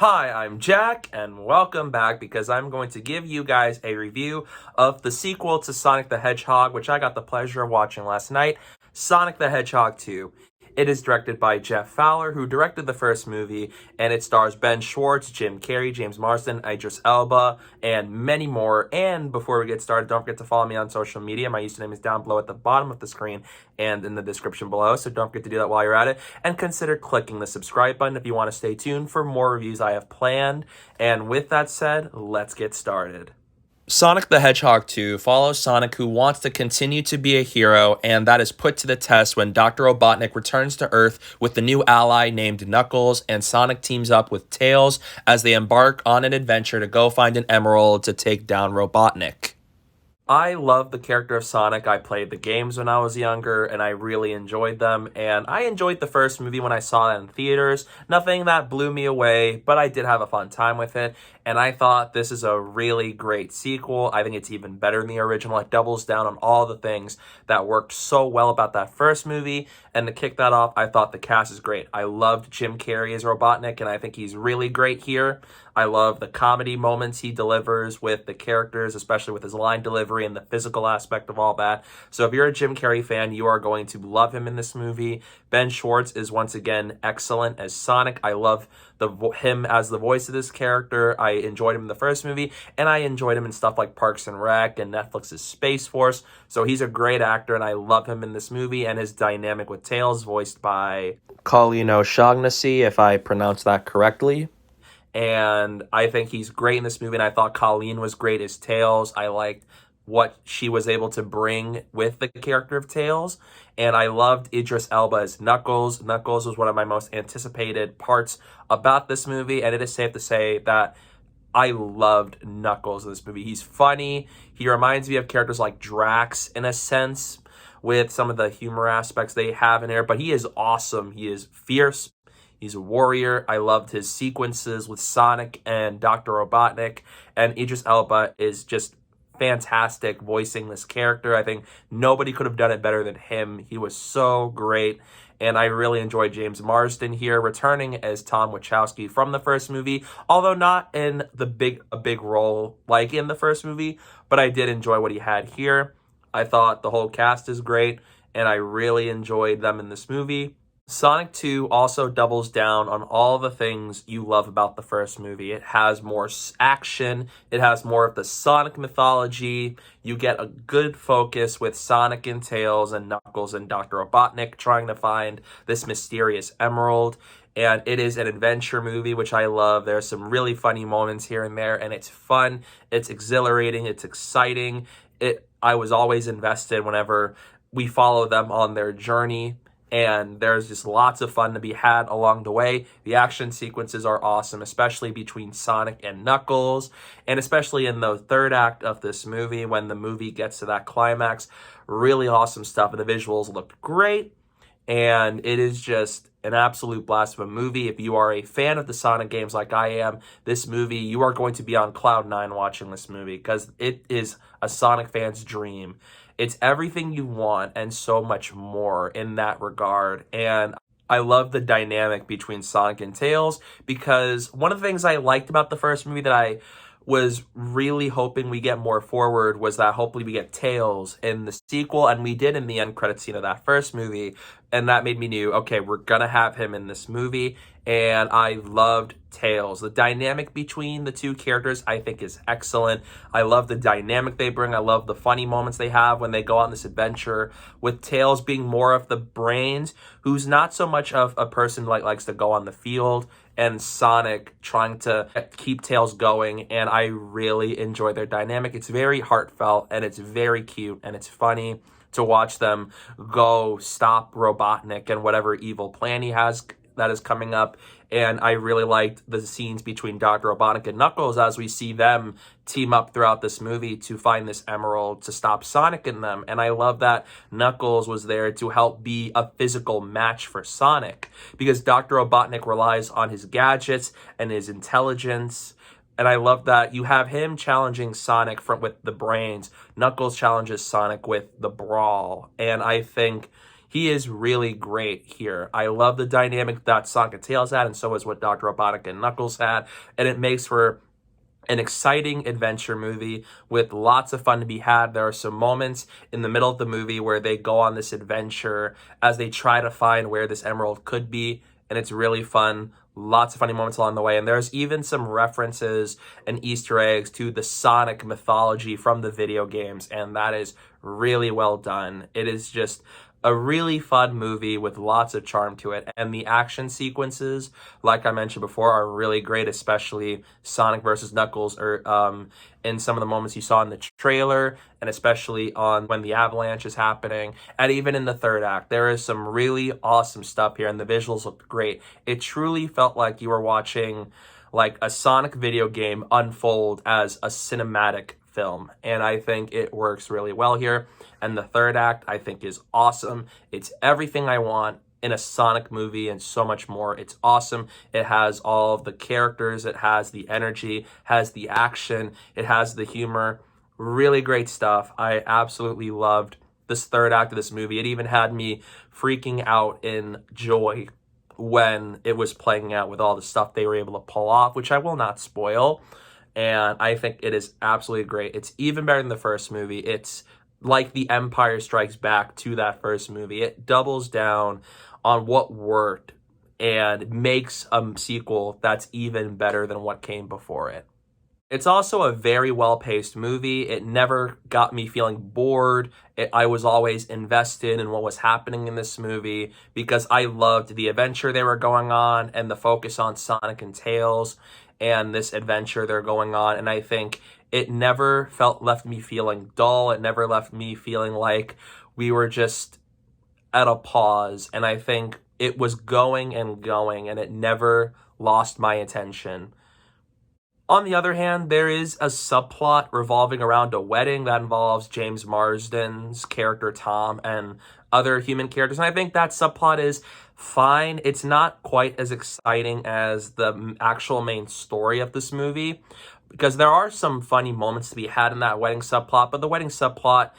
Hi, I'm Jack, and welcome back because I'm going to give you guys a review of the sequel to Sonic the Hedgehog, which I got the pleasure of watching last night, Sonic the Hedgehog 2. It is directed by Jeff Fowler, who directed the first movie, and it stars Ben Schwartz, Jim Carrey, James Marsden, Idris Elba, and many more. And before we get started, don't forget to follow me on social media. My username is down below at the bottom of the screen and in the description below, so don't forget to do that while you're at it. And consider clicking the subscribe button if you want to stay tuned for more reviews I have planned. And with that said, let's get started. Sonic the Hedgehog 2 follows Sonic, who wants to continue to be a hero, and that is put to the test when Dr. Robotnik returns to Earth with the new ally named Knuckles, and Sonic teams up with Tails as they embark on an adventure to go find an emerald to take down Robotnik. I love the character of Sonic. I played the games when I was younger, and I really enjoyed them. And I enjoyed the first movie when I saw it in theaters. Nothing that blew me away, but I did have a fun time with it. And I thought this is a really great sequel. I think it's even better than the original. It doubles down on all the things that worked so well about that first movie. And to kick that off, I thought the cast is great. I loved Jim Carrey as Robotnik, and I think he's really great here. I love the comedy moments he delivers with the characters, especially with his line delivery and the physical aspect of all that. So if you're a Jim Carrey fan, you are going to love him in this movie. Ben Schwartz is once again excellent as Sonic. I love him as the voice of this character. I enjoyed him in the first movie, and I enjoyed him in stuff like Parks and Rec and Netflix's Space Force. So he's a great actor, and I love him in this movie, and his dynamic with Tails, voiced by Colleen O'Shaughnessey, if I pronounced that correctly. And I think he's great in this movie, and I thought Colleen was great as Tails. I liked what she was able to bring with the character of Tails, and I loved Idris Elba as Knuckles. Knuckles was one of my most anticipated parts about this movie, and it is safe to say that I loved Knuckles in this movie. He's funny. He reminds me of characters like Drax in a sense, with some of the humor aspects they have in there, but he is awesome. He is fierce. He's a warrior. I loved his sequences with Sonic and Dr. Robotnik, and Idris Elba is just fantastic voicing this character. I think nobody could have done it better than him. He was so great, and I really enjoyed James Marsden here, returning as Tom Wachowski from the first movie, although not in a big role like in the first movie, but I did enjoy what he had here. I thought the whole cast is great, and I really enjoyed them in this movie. Sonic 2 also doubles down on all the things you love about the first movie. It has more action. It has more of the Sonic mythology. You get a good focus with Sonic and Tails and Knuckles and Dr. Robotnik trying to find this mysterious emerald. And it is an adventure movie, which I love. There's some really funny moments here and there, and it's fun. It's exhilarating. It's exciting. I was always invested whenever we follow them on their journey. And there's just lots of fun to be had along the way. The action sequences are awesome, especially between Sonic and Knuckles, and especially in the third act of this movie when the movie gets to that climax. Really awesome stuff, and the visuals look great, and it is just an absolute blast of a movie. If you are a fan of the Sonic games like I am, this movie, you are going to be on cloud nine watching this movie because it is a Sonic fan's dream. It's everything you want and so much more in that regard. And I love the dynamic between Sonic and Tails, because one of the things I liked about the first movie that I was really hoping we get more forward was that hopefully we get Tails in the sequel, and we did in the end credit scene of that first movie, and that made me knew, okay, we're gonna have him in this movie. And I loved Tails. The dynamic between the two characters I think is excellent. I love the dynamic they bring. I love the funny moments they have when they go on this adventure, with Tails being more of the brains, who's not so much of a person like likes to go on the field, and Sonic trying to keep Tails going. And I really enjoy their dynamic. It's very heartfelt, and it's very cute, and it's funny to watch them go stop Robotnik and whatever evil plan he has that is coming up. And I really liked the scenes between Dr. Robotnik and Knuckles as we see them team up throughout this movie to find this emerald to stop Sonic and them. And I love that Knuckles was there to help be a physical match for Sonic, because Dr. Robotnik relies on his gadgets and his intelligence. And I love that you have him challenging Sonic with the brains. Knuckles challenges Sonic with the brawl. And I think He is really great here. I love the dynamic that Sonic and Tails had, and so is what Dr. Robotnik and Knuckles had, and it makes for an exciting adventure movie with lots of fun to be had. There are some moments in the middle of the movie where they go on this adventure as they try to find where this emerald could be, and it's really fun. Lots of funny moments along the way, and there's even some references and Easter eggs to the Sonic mythology from the video games, and that is really well done. It is just a really fun movie with lots of charm to it, and the action sequences, like I mentioned before, are really great, especially Sonic versus Knuckles, or in some of the moments you saw in the trailer, and especially on when the avalanche is happening, and even in the third act. There is some really awesome stuff here, and the visuals look great. It truly felt like you were watching like a Sonic video game unfold as a cinematic film, and I think it works really well here. And the third act, I think, is awesome. It's everything I want in a Sonic movie and so much more. It's awesome. It has all of the characters, it has the energy, has the action, it has the humor. Really great stuff. I absolutely loved this third act of this movie. It even had me freaking out in joy when it was playing out with all the stuff they were able to pull off, which I will not spoil. And I think it is absolutely great. It's even better than the first movie. It's like The Empire Strikes Back to that first movie. It doubles down on what worked and makes a sequel that's even better than what came before it. It's also a very well-paced movie. It never got me feeling bored. I was always invested in what was happening in this movie because I loved the adventure they were going on and the focus on Sonic and Tails and this adventure they're going on. And I think it never left me feeling dull. It never left me feeling like we were just at a pause. And I think it was going and going, and it never lost my attention. On the other hand, there is a subplot revolving around a wedding that involves James Marsden's character Tom and other human characters, and I think that subplot is fine. It's not quite as exciting as the actual main story of this movie, because there are some funny moments to be had in that wedding subplot, but the wedding subplot,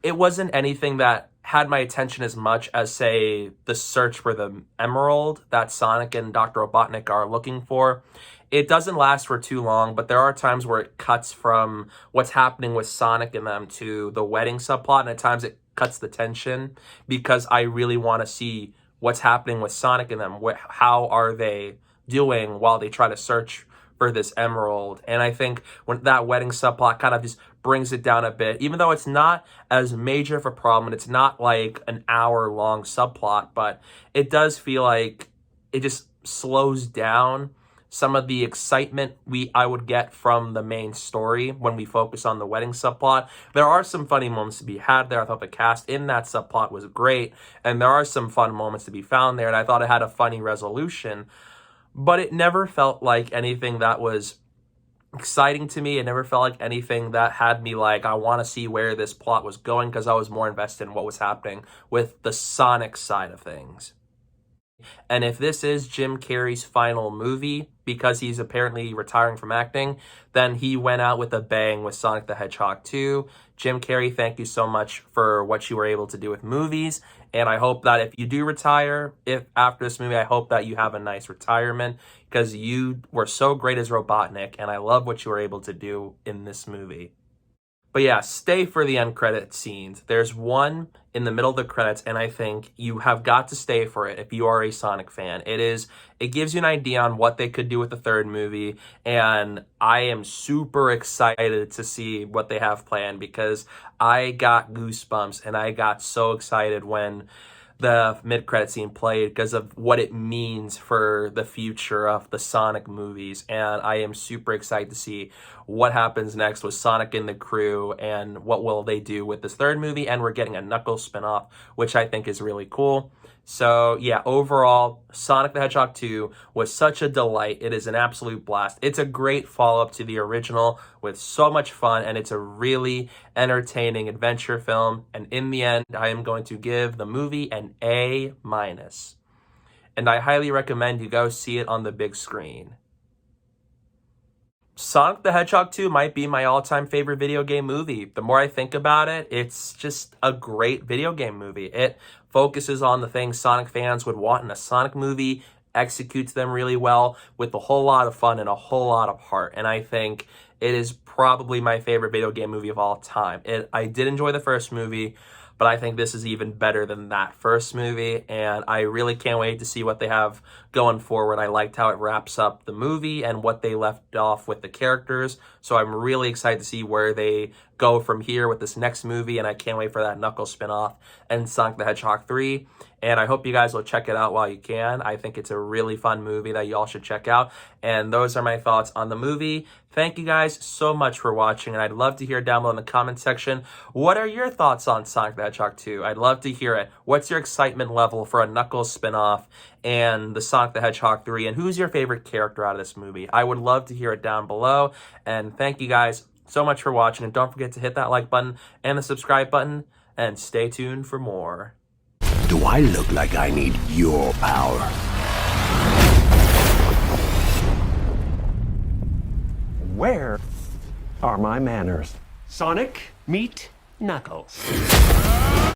it wasn't anything that had my attention as much as, say, the search for the emerald that Sonic and Dr. Robotnik are looking for. It doesn't last for too long, but there are times where it cuts from what's happening with Sonic and them to the wedding subplot, and at times it cuts the tension because I really want to see what's happening with Sonic and them. How are they doing while they try to search for this emerald? And I think when that wedding subplot kind of just brings it down a bit, even though it's not as major of a problem, it's not like an hour-long subplot, but it does feel like it just slows down some of the excitement I would get from the main story when we focus on the wedding subplot. There are some funny moments to be had there. I thought the cast in that subplot was great, and there are some fun moments to be found there, and I thought it had a funny resolution, but it never felt like anything that was exciting to me. It never felt like anything that had me like, I want to see where this plot was going, because I was more invested in what was happening with the Sonic side of things. And if this is Jim Carrey's final movie, because he's apparently retiring from acting, then he went out with a bang with Sonic the Hedgehog 2. Jim Carrey, thank you so much for what you were able to do with movies. And I hope that if you do retire, after this movie, I hope that you have a nice retirement, because you were so great as Robotnik, and I love what you were able to do in this movie. But yeah, stay for the end credit scenes. There's one in the middle of the credits, and I think you have got to stay for it if you are a Sonic fan. It gives you an idea on what they could do with the third movie, and I am super excited to see what they have planned, because I got goosebumps and I got so excited when the mid-credit scene played, because of what it means for the future of the Sonic movies. And I am super excited to see what happens next with Sonic and the crew, and what will they do with this third movie. And we're getting a Knuckles spinoff, which I think is really cool. So yeah, overall, Sonic the Hedgehog 2 was such a delight. It is an absolute blast. It's a great follow-up to the original with so much fun, and it's a really entertaining adventure film. And in the end, I am going to give the movie an A-. And I highly recommend you go see it on the big screen. Sonic the Hedgehog 2 might be my all-time favorite video game movie. The more I think about it, it's just a great video game movie. It focuses on the things Sonic fans would want in a Sonic movie, executes them really well with a whole lot of fun and a whole lot of heart. And I think it is probably my favorite video game movie of all time. I did enjoy the first movie, but I think this is even better than that first movie, and I really can't wait to see what they have going forward. I liked how it wraps up the movie and what they left off with the characters, so I'm really excited to see where they go from here with this next movie, and I can't wait for that Knuckles spinoff and Sonic the Hedgehog 3, and I hope you guys will check it out while you can. I think it's a really fun movie that you all should check out, and those are my thoughts on the movie. Thank you guys so much for watching, and I'd love to hear down below in the comment section, what are your thoughts on Sonic the Hedgehog 2? I'd love to hear it. What's your excitement level for a Knuckles spinoff and the Sonic the Hedgehog 3, and who's your favorite character out of this movie? I would love to hear it down below, and thank you guys so much for watching, and don't forget to hit that like button and the subscribe button, and stay tuned for more. Do I look like I need your power? Where are my manners? Sonic, meet Knuckles.